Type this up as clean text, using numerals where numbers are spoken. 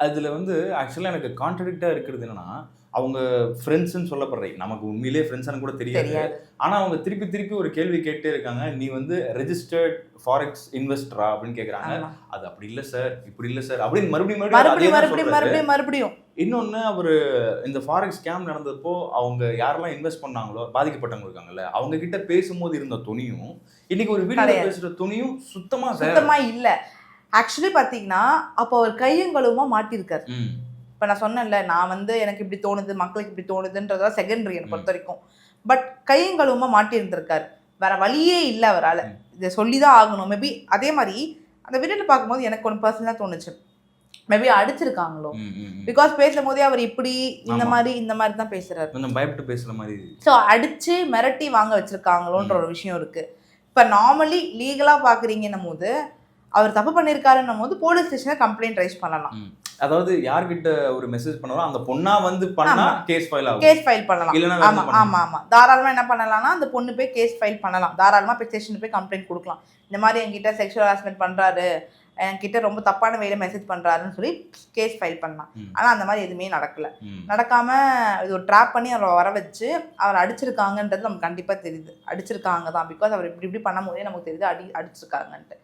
அதில் வந்து ஆக்சுவலாக எனக்கு கான்ட்ரடிக்டாக இருக்கிறது என்னன்னா, அவங்க ஃப்ரெண்ட்ஸ்ன்னு சொல்லப்படுற நமக்கு உண்மையிலேயே ஃப்ரெண்ட்ஸ்னு கூட தெரியாது. ஆனால் அவங்க திருப்பி திருப்பி ஒரு கேள்வி கேட்டே இருக்காங்க. நீ வந்து ரெஜிஸ்டர்ட் ஃபாரெக்ஸ் இன்வெஸ்டரா அப்படின்னு கேட்குறாங்க. அது அப்படி இல்லை சார், இப்படி இல்லை சார் அப்படின்னு மறுபடியும். இன்னொன்று அவர் இந்த ஃபாரெக்ஸ் ஸ்கேம் நடந்தப்போ அவங்க யாரெல்லாம் இன்வெஸ்ட் பண்ணாங்களோ பாதிக்கப்பட்டவங்க இருக்காங்கல்ல, அவங்க கிட்ட பேசும்போது இருந்த துணியும் இன்னைக்கு ஒரு வீடியோ பேசுகிற துணியும் சுத்தமாக இல்லை. ஆக்சுவலி பார்த்தீங்கன்னா அப்போ அவர் கையங்களுமா மாட்டியிருக்காரு. இப்போ நான் சொன்னேன்ல, நான் வந்து எனக்கு இப்படி தோணுது, மக்களுக்கு இப்படி தோணுதுன்றதா செகண்டரி என்னை பொறுத்த வரைக்கும். பட் கையங்களுமா மாட்டியிருந்திருக்காரு. வேற வழியே இல்லை அவரால். இதை சொல்லி தான் ஆகணும். மேபி அதே மாதிரி அந்த வீடியோவில் பார்க்கும்போது எனக்கு ஒன்று பர்சனலாக தோணுச்சு, மேபி அடிச்சிருக்காங்களோ. பிகாஸ் பேசும்போதே அவர் இப்படி இந்த மாதிரி தான் பேசுறாரு, கொஞ்சம் பயப்பட்டு பேசுற மாதிரி. ஸோ அடிச்சு மிரட்டி வாங்க வச்சிருக்காங்களோன்ற ஒரு விஷயம் இருக்கு. இப்போ நார்மலி லீகலாக பார்க்குறீங்கன்னும் போது அவர் தப்பு பண்ணியிருக்காருன்னும் போது போலீஸ் ஸ்டேஷனில் கம்ப்ளைண்ட் ரைஸ் பண்ணலாம். அதாவது யார்கிட்ட ஒரு மெசேஜ் பண்ணாலும் அந்த பொண்ணா வந்து பண்ணா கேஸ் ஃபைல் பண்ணலாம். ஆமா தாராளமா என்ன பண்ணலாம்னா அந்த பொண்ணு போய் கேஸ் ஃபைல் பண்ணலாம். தாராளமா போய் ஸ்டேஷனுக்கு போய் கம்ப்ளைண்ட் கொடுக்கலாம். இந்த மாதிரி என்கிட்ட செக்ஷுவல் ஹராஸ்மெண்ட் பண்றாரு, என்கிட்ட ரொம்ப தப்பான வேலை மெசேஜ் பண்றாருன்னு சொல்லி கேஸ் ஃபைல் பண்ணலாம். ஆனா அந்த மாதிரி எதுவுமே நடக்காம இது ஒரு ட்ராப் பண்ணி அவரை வர வச்சு அவர் அடிச்சிருக்காங்கன்றது நமக்கு கண்டிப்பா தெரியுது. அடிச்சிருக்காங்க தான். பிகாஸ் அவர் இப்படி பண்ணும்போதே நமக்கு தெரியுது அடிச்சிருக்காங்கன்ட்டு.